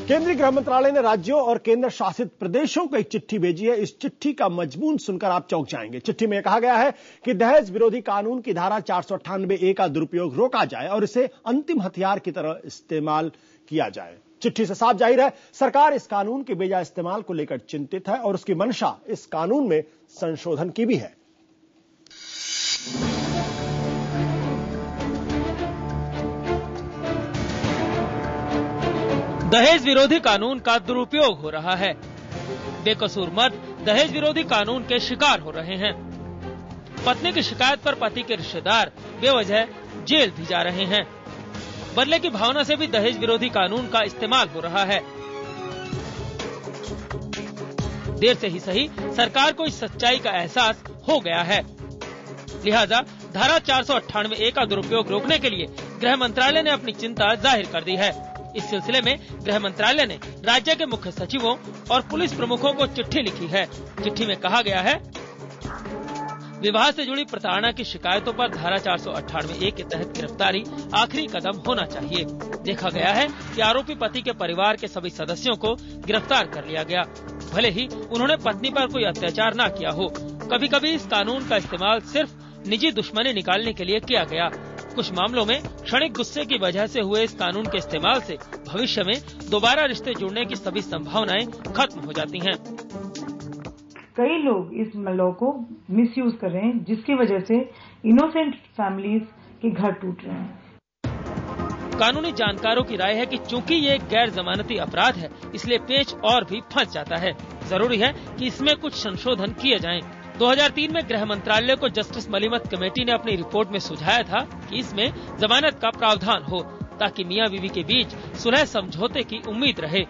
केंद्रीय गृह मंत्रालय ने राज्यों और केंद्र शासित प्रदेशों को एक चिट्ठी भेजी है। इस चिट्ठी का मजमून सुनकर आप चौंक जाएंगे। चिट्ठी में कहा गया है कि दहेज विरोधी कानून की धारा 498A का दुरुपयोग रोका जाए और इसे अंतिम हथियार की तरह इस्तेमाल किया जाए। चिट्ठी से साफ जाहिर है सरकार इस कानून के बेजा इस्तेमाल को लेकर चिंतित है और उसकी मंशा इस कानून में संशोधन की भी है। दहेज विरोधी कानून का दुरुपयोग हो रहा है। बेकसूर मर्द दहेज विरोधी कानून के शिकार हो रहे हैं। पत्नी की शिकायत पर पति के रिश्तेदार बेवजह जेल भी जा रहे हैं। बदले की भावना से भी दहेज विरोधी कानून का इस्तेमाल हो रहा है। देर से ही सही सरकार को इस सच्चाई का एहसास हो गया है। लिहाजा धारा 498A का दुरुपयोग रोकने के लिए गृह मंत्रालय ने अपनी चिंता जाहिर कर दी है। इस सिलसिले में गृह मंत्रालय ने राज्य के मुख्य सचिवों और पुलिस प्रमुखों को चिट्ठी लिखी है। चिट्ठी में कहा गया है, विवाह से जुड़ी प्रताड़ना की शिकायतों पर धारा 498A के तहत गिरफ्तारी आखिरी कदम होना चाहिए। देखा गया है कि आरोपी पति के परिवार के सभी सदस्यों को गिरफ्तार कर लिया गया, भले ही उन्होंने पत्नी पर कोई अत्याचार न किया हो। कभी कभी इस कानून का इस्तेमाल सिर्फ निजी दुश्मनी निकालने के लिए किया गया। कुछ मामलों में क्षणिक गुस्से की वजह से हुए इस कानून के इस्तेमाल से भविष्य में दोबारा रिश्ते जुड़ने की सभी संभावनाएं खत्म हो जाती हैं। कई लोग इस लॉ को मिसयूज कर रहे हैं, जिसकी वजह से इनोसेंट फैमिलीज के घर टूट रहे हैं। कानूनी जानकारों की राय है कि चूंकि ये गैर जमानती अपराध है, इसलिए पेच और भी फंस जाता है। जरूरी है कि इसमें कुछ संशोधन किए जाएं। 2003 में गृह मंत्रालय को जस्टिस मलिमत कमेटी ने अपनी रिपोर्ट में सुझाया था कि इसमें जमानत का प्रावधान हो, ताकि मियां बीवी के बीच सुलह समझौते की उम्मीद रहे।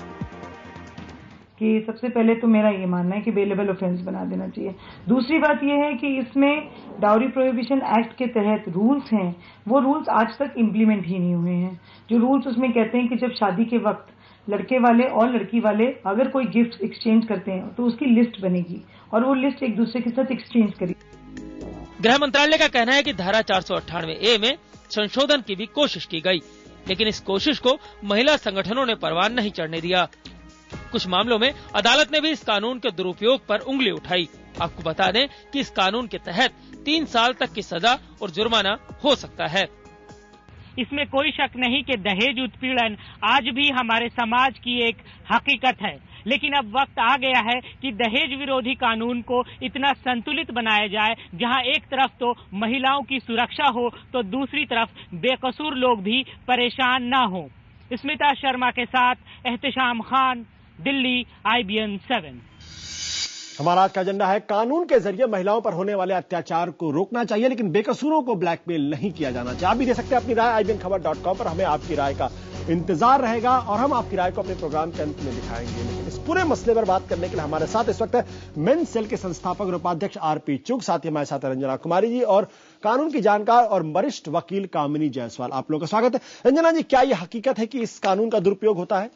कि सबसे पहले तो मेरा ये मानना है कि बेलेबल ऑफेंस बना देना चाहिए। दूसरी बात ये है कि इसमें डाउरी प्रोहिबिशन एक्ट के तहत रूल्स हैं, वो रूल्स आज तक इम्प्लीमेंट ही नहीं हुए हैं। जो रूल्स उसमें कहते हैं कि जब शादी के वक्त लड़के वाले और लड़की वाले अगर कोई गिफ्ट एक्सचेंज करते हैं तो उसकी लिस्ट बनेगी और वो लिस्ट एक दूसरे के साथ एक्सचेंज करेगी। गृह मंत्रालय का कहना है कि धारा 498A में संशोधन की भी कोशिश की गई, लेकिन इस कोशिश को महिला संगठनों ने परवान नहीं चढ़ने दिया। कुछ मामलों में अदालत ने भी इस कानून के दुरुपयोग पर उंगली उठाई। आपको बता दें कि इस कानून के तहत 3 साल तक की सजा और जुर्माना हो सकता है। इसमें कोई शक नहीं कि दहेज उत्पीड़न आज भी हमारे समाज की एक हकीकत है, लेकिन अब वक्त आ गया है कि दहेज विरोधी कानून को इतना संतुलित बनाया जाए, जहां एक तरफ तो महिलाओं की सुरक्षा हो तो दूसरी तरफ बेकसूर लोग भी परेशान न हो। स्मिता शर्मा के साथ एहतिशाम खान, दिल्ली, IBN 7। हमारा आज का एजेंडा है, कानून के जरिए महिलाओं पर होने वाले अत्याचार को रोकना चाहिए, लेकिन बेकसूरों को ब्लैकमेल नहीं किया जाना चाहिए। आप भी दे सकते हैं अपनी राय IBNखबर.com पर। हमें आपकी राय का इंतजार रहेगा और हम आपकी राय को अपने प्रोग्राम के अंत में दिखाएंगे। लेकिन इस पूरे मसले पर बात करने के लिए हमारे साथ इस वक्त मेन सेल के संस्थापक और उपाध्यक्ष RP चुग, साथ ही हमारे साथ रंजना कुमारी जी और कानून की जानकार और वरिष्ठ वकील कामिनी जायसवाल। आप लोगों का स्वागत है। रंजना जी, क्या यह हकीकत है कि इस कानून का दुरुपयोग होता है?